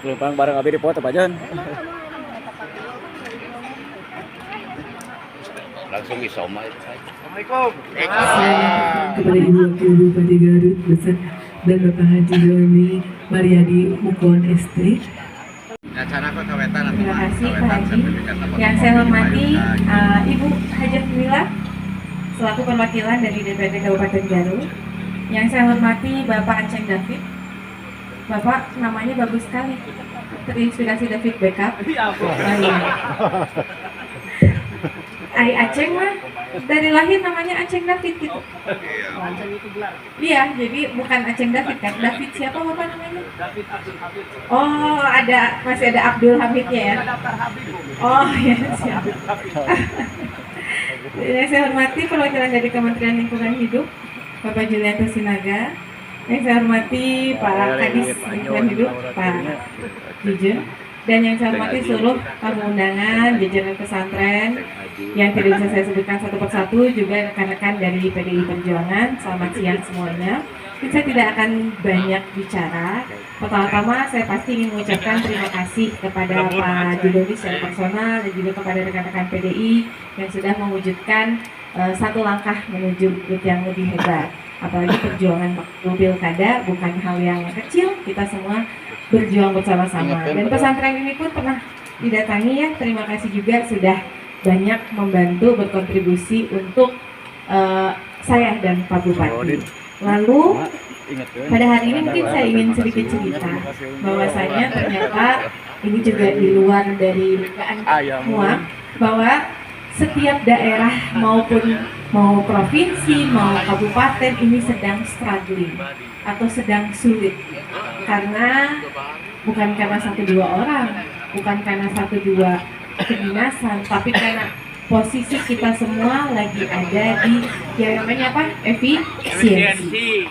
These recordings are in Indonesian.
Lumpang bareng abi dipoto Pak Jon. Langsung isoma. Assalamualaikum. Kepada Ibu Wakil Bupati Garut beserta dan Bapak Haji Doni Mariadi Mukon ST. Terima kasih Pak Haji. Yang saya hormati Ibu Hajat Mila selaku perwakilan dari DPRD Kabupaten Garut. Yang saya hormati Bapak Aceng David. Bapak namanya bagus sekali, terinspirasi David Beckham. Ai Aceng mah dari lahir namanya Aceng David gitu. Iya, jadi bukan Aceng David kan? David siapa Bapak namanya? David Abdul Habib. Oh, masih ada Abdul Habibnya ya? Oh ya, siap. Yang saya hormati perwakilan dari Kementerian Lingkungan Hidup, Bapak Julianto Sinaga. Yang saya hormati Pak Kadis Lingkungan Hidup, Pak Jujun. Dan yang saya hormati seluruh tamu undangan, jajaran pesantren yang tidak bisa saya sebutkan satu persatu, juga rekan-rekan dari PDI Perjuangan. Selamat siang semuanya. Saya tidak akan banyak bicara. Pertama-tama saya pasti ingin mengucapkan terima kasih kepada Pak Judoni secara personal dan juga kepada rekan-rekan PDI yang sudah mewujudkan satu langkah menuju yang lebih hebat. Apalagi perjuangan pilkada bukan hal yang kecil, kita semua berjuang bersama-sama. Dan pesantren ini pun pernah didatangi ya, terima kasih juga sudah banyak membantu berkontribusi untuk saya dan Pak Bupati. Lalu pada hari ini mungkin saya ingin sedikit cerita bahwasanya ternyata ini juga di luar dari dugaan semua, bahwa setiap daerah mau provinsi, mau kabupaten ini sedang struggling atau sedang sulit karena bukan karena satu dua orang, bukan karena satu dua kedinasan, tapi karena posisi kita semua lagi ada di yang namanya apa? Efisiensi.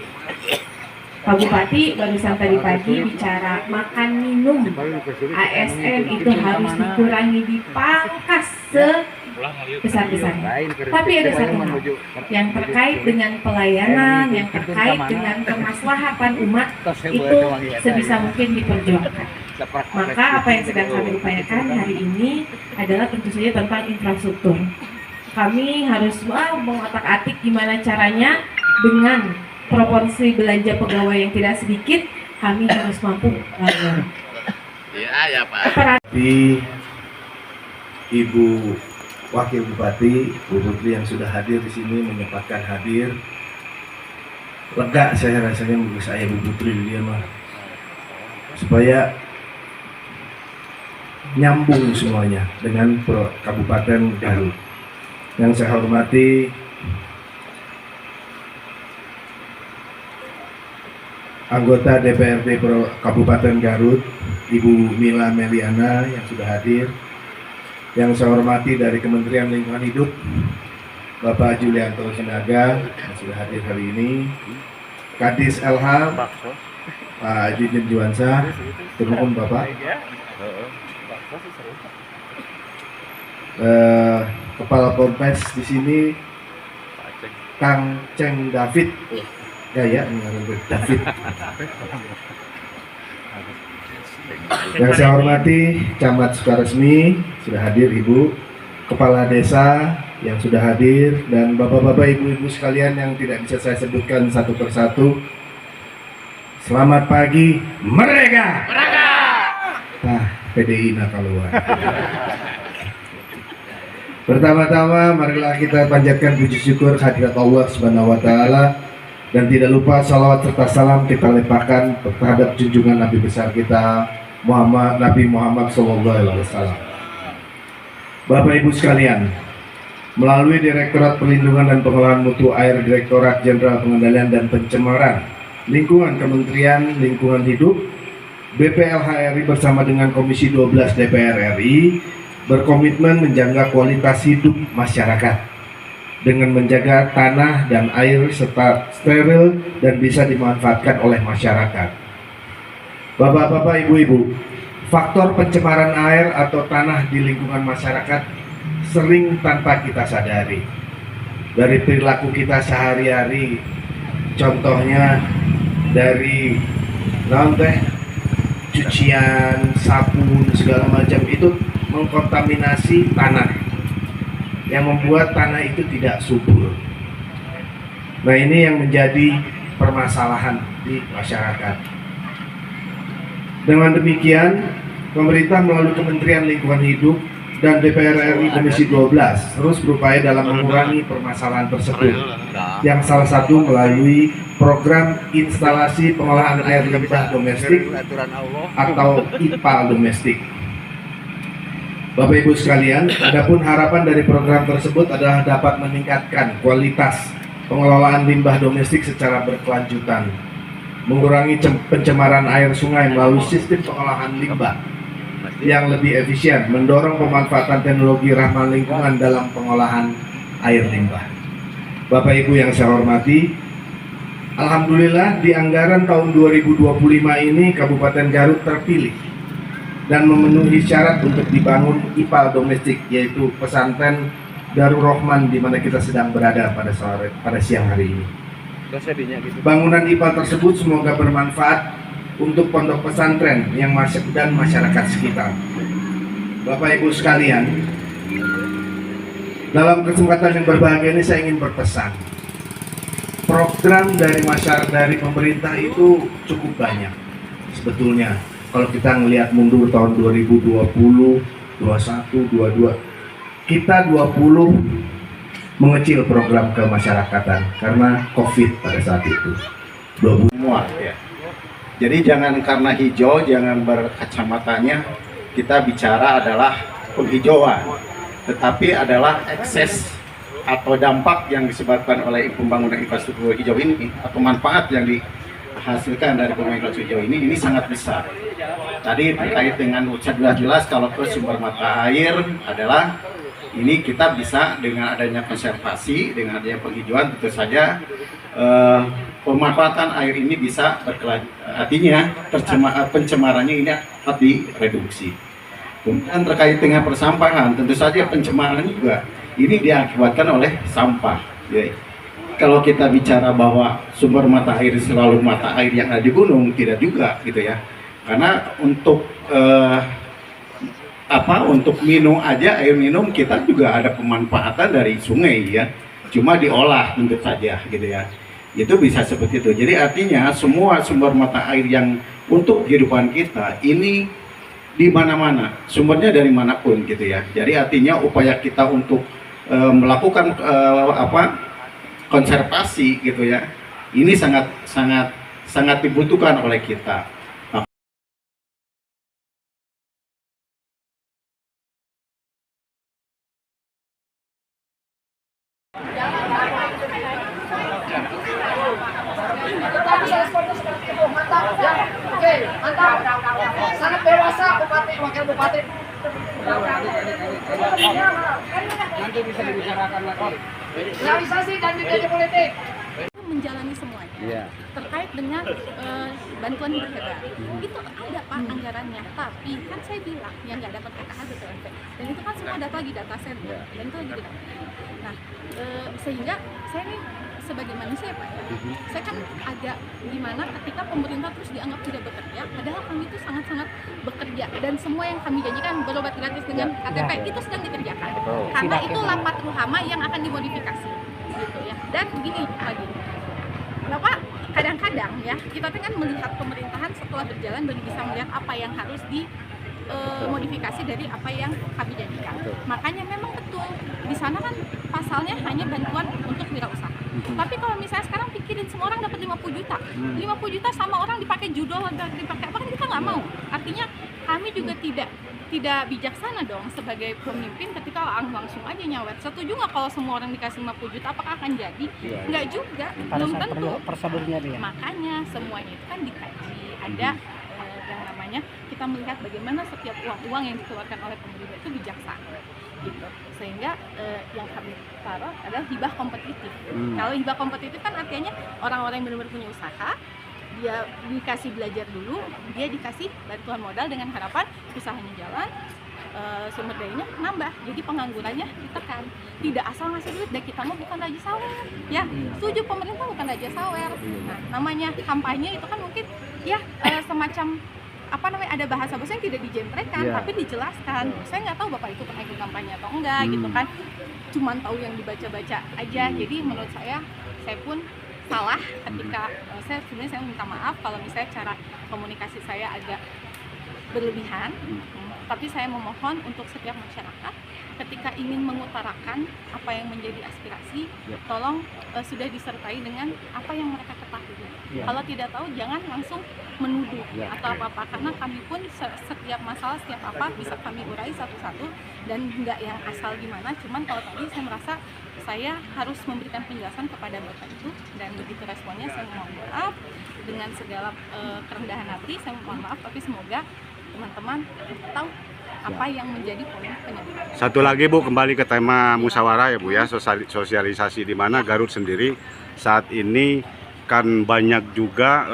Pak Bupati barusan tadi pagi bicara makan minum ASN itu harus dikurangi, dipangkas sebesar-besarnya. Tapi ada satu hal yang terkait dengan pelayanan, yang terkait dengan kemaslahatan umat itu sebisa mungkin diperjuangkan. Maka apa yang sedang kami upayakan hari ini adalah tentu saja tentang infrastruktur. Kami harus mengotak-atik gimana caranya dengan proporsi belanja pegawai yang tidak sedikit, kami harus mampu. Ya Pak. Ibu Wakil Bupati, Bu Putri yang sudah hadir di sini menyempatkan hadir. Lega saya rasanya bagi saya Bu Putri dia mah, supaya nyambung semuanya dengan Kabupaten Garut. Yang saya hormati anggota DPRD Kabupaten Garut, Ibu Mila Meliana yang sudah hadir. Yang saya hormati dari Kementerian Lingkungan Hidup, Bapak Julianto Sinaga yang sudah hadir hari ini, Kadis LH, Pak Jujun Juwansa, turun Bapak, Kepala Polres di sini, Kang Ceng David, David. Yang saya hormati Camat Sukaresmi sudah hadir, Ibu Kepala Desa yang sudah hadir, dan Bapak-bapak, Ibu-ibu sekalian yang tidak bisa saya sebutkan satu persatu. Selamat pagi, Merdeka! Nah, PDI nakaluan. Pertama-tama marilah kita panjatkan puji syukur hadirat Allah Subhanahu wa taala, dan tidak lupa salawat serta salam kita limpahkan terhadap junjungan Nabi besar kita Nabi Muhammad SAW. Bapak Ibu sekalian, melalui Direktorat Perlindungan dan Pengelolaan Mutu Air Direktorat Jenderal Pengendalian dan Pencemaran Lingkungan Kementerian Lingkungan Hidup, BPLH RI bersama dengan Komisi 12 DPR RI berkomitmen menjaga kualitas hidup masyarakat dengan menjaga tanah dan air serta steril dan bisa dimanfaatkan oleh masyarakat. Bapak-bapak, ibu-ibu, faktor pencemaran air atau tanah di lingkungan masyarakat sering tanpa kita sadari. Dari perilaku kita sehari-hari, contohnya dari cucian, sabun, segala macam itu mengkontaminasi tanah yang membuat tanah itu tidak subur. Nah, ini yang menjadi permasalahan di masyarakat. Dengan demikian, pemerintah melalui Kementerian Lingkungan Hidup dan DPR RI Komisi 12 terus berupaya dalam mengurangi permasalahan tersebut. Yang salah satu melalui program instalasi pengolahan air limbah domestik atau IPAL domestik. Bapak Ibu sekalian, adapun harapan dari program tersebut adalah dapat meningkatkan kualitas pengelolaan limbah domestik secara berkelanjutan, mengurangi pencemaran air sungai melalui sistem pengolahan limbah yang lebih efisien, mendorong pemanfaatan teknologi ramah lingkungan dalam pengolahan air limbah. Bapak Ibu yang saya hormati, alhamdulillah di anggaran tahun 2025 ini Kabupaten Garut terpilih dan memenuhi syarat untuk dibangun IPAL domestik, yaitu pesantren Darul Rahman di mana kita sedang berada pada siang hari ini. Bangunan IPAL tersebut semoga bermanfaat untuk pondok pesantren yang dan masyarakat sekitar. Bapak Ibu sekalian, dalam kesempatan yang berbahagia ini saya ingin berpesan. Program dari masyarakat, dari pemerintah itu cukup banyak. Sebetulnya kalau kita melihat mundur tahun 2020, 21, 22, kita 20 mengecil program kemasyarakatan karena COVID pada saat itu. 20 semua ya. Jadi jangan karena hijau, jangan berkacamatanya kita bicara adalah penghijauan, tetapi adalah ekses atau dampak yang disebabkan oleh pembangunan infrastruktur hijau ini atau manfaat yang dihasilkan dari pembangunan infrastruktur hijau ini sangat besar. Tadi terkait dengan jelas kalau ke sumber mata air adalah ini kita bisa dengan adanya konservasi, dengan adanya penghijauan tentu saja pemanfaatan air ini bisa artinya pencemarannya ini dapat direduksi. Kemudian terkait dengan persampahan, tentu saja pencemaran juga ini diakibatkan oleh sampah. Jadi, kalau kita bicara bahwa sumber mata air selalu mata air yang ada di gunung, tidak juga gitu ya. Karena untuk untuk minum aja, air minum kita juga ada pemanfaatan dari sungai ya. Cuma diolah tentu saja gitu ya. Itu bisa seperti itu. Jadi artinya semua sumber mata air yang untuk kehidupan kita ini di mana-mana, sumbernya dari manapun gitu ya. Jadi artinya upaya kita untuk melakukan konservasi gitu ya. Ini sangat dibutuhkan oleh kita. Oke, mantap. Sangat dewasa bupati, wakil bupati. Nanti bisa dibicarakan lagi. Realisasi dan juga politik. Menjalani semuanya terkait dengan bantuan hiburan itu ada Pak anggarannya, tapi kan saya bilang yang nggak dapat PKH BPNT dan itu kan semua data lagi data center dan itu lagi didapat. Nah sehingga saya ini sebagai manusia Pak ya, saya kan agak gimana ketika pemerintah terus dianggap tidak bekerja, padahal kami itu sangat-sangat bekerja dan semua yang kami janjikan berobat gratis dengan KTP itu sedang dikerjakan karena itu lapat ruhama yang akan dimodifikasi gitu ya. Dan begini lagi, Bapak kadang-kadang ya kita kan melihat pemerintahan setelah berjalan baru bisa melihat apa yang harus dimodifikasi dari apa yang kami janjikan. Makanya memang betul di sana kan pasalnya hanya bantuan untuk wirausaha. Tapi kalau misalnya sekarang pikirin semua orang dapat 50 juta, 50 juta sama orang dipakai judol, dipakai apa kan kita nggak mau. Artinya kami juga tidak bijaksana dong sebagai pemimpin ketika langsung aja nyawet. Setuju nggak kalau semua orang dikasih 50 juta apakah akan jadi? Nggak juga, belum tentu. Makanya semuanya itu kan dikaji, ada yang namanya kita melihat bagaimana setiap uang yang dikeluarkan oleh pemerintah itu bijaksana gitu. Sehingga yang kami taruh adalah hibah kompetitif. Kalau hibah kompetitif kan artinya orang-orang yang benar-benar punya usaha, dia dikasih belajar dulu, dia dikasih bantuan modal dengan harapan usahanya jalan, sumber dayanya nambah, jadi penganggurannya ditekan. Tidak asal ngasih duit, dan kita mah bukan raja sawer ya, setuju pemerintah bukan raja sawer. Nah namanya kampanye itu kan mungkin ya semacam ada bahasa-bahasa yang tidak dijentrekan, tapi dijelaskan. Saya nggak tahu Bapak itu pernah ikut kampanye atau enggak gitu kan. Cuman tahu yang dibaca-baca aja. Jadi menurut saya pun salah ketika saya minta maaf kalau misalnya cara komunikasi saya agak berlebihan. Tapi saya memohon untuk setiap masyarakat ketika ingin mengutarakan apa yang menjadi aspirasi, tolong sudah disertai dengan apa yang mereka ketahui. Kalau tidak tahu jangan langsung menuduh atau apa-apa, karena kami pun setiap masalah, setiap apa bisa kami urai satu-satu dan nggak yang asal gimana. Cuman kalau tadi saya merasa saya harus memberikan penjelasan kepada Bapak itu, dan begitu responnya saya mohon maaf dengan segala kerendahan hati, saya mohon maaf, tapi semoga teman-teman tahu apa yang menjadi poin penyebab. Satu lagi Bu, kembali ke tema musyawarah ya Bu ya, sosialisasi di mana Garut sendiri saat ini kan banyak juga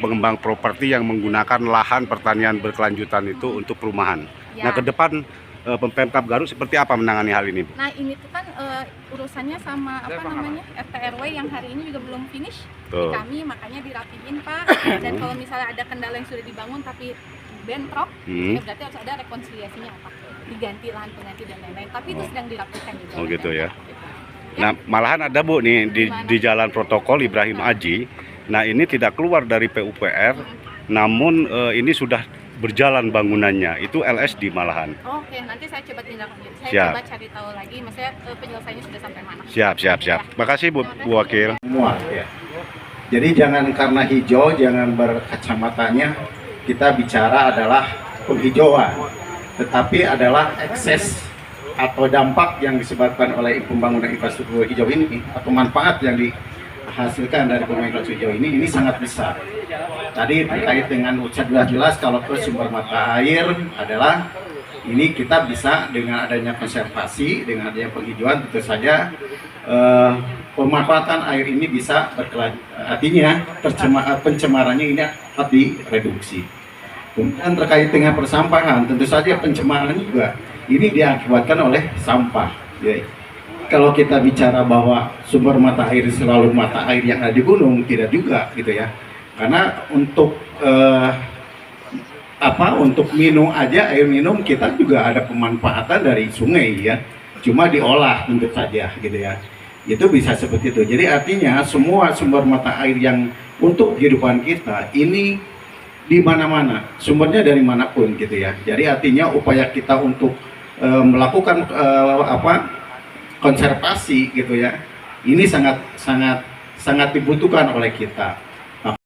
pengembang properti yang menggunakan lahan pertanian berkelanjutan itu untuk perumahan. Nah ke depan Pemkab Garut seperti apa menangani hal ini Bu? Nah ini tuh kan urusannya sama RT RW yang hari ini juga belum finish di kami, makanya dirapiin Pak. Dan kalau misalnya ada kendala yang sudah dibangun tapi bentrok, ya berarti harus ada rekonsiliasinya apa? Diganti lahan pengganti dan lain-lain. Tapi itu sedang dirapikan juga. Oh gitu ya. Nah malahan ada Bu nih di Jalan Protokol Ibrahim Aji. Nah ini tidak keluar dari PUPR, namun ini sudah berjalan bangunannya, itu LSD malahan. Oke, nanti saya coba tindak lanjut. Saya coba cari tahu lagi, maksudnya penyelesaiannya sudah sampai mana. Siap. Makasih Bu Wakil. Semua ya. Jadi jangan karena hijau, jangan berkacamatanya kita bicara adalah penghijauan, tetapi adalah ekses atau dampak yang disebabkan oleh pembangunan infrastruktur hijau ini atau manfaat yang dihasilkan dari pembangunan infrastruktur hijau ini sangat besar. Tadi terkait dengan jelas kalau ke sumber mata air adalah ini kita bisa dengan adanya konservasi, dengan adanya penghijauan tentu saja pemanfaatan air ini bisa artinya pencemarannya ini dapat direduksi. Kemudian terkait dengan persampahan, tentu saja pencemaran juga ini diakibatkan oleh sampah. Ya. Kalau kita bicara bahwa sumber mata air selalu mata air yang ada di gunung, tidak juga gitu ya. Karena untuk untuk minum aja, air minum kita juga ada pemanfaatan dari sungai ya. Cuma diolah tentu saja gitu ya. Itu bisa seperti itu. Jadi artinya semua sumber mata air yang untuk kehidupan kita ini di mana-mana, sumbernya dari manapun gitu ya. Jadi artinya upaya kita untuk melakukan konservasi gitu ya, ini sangat dibutuhkan oleh kita.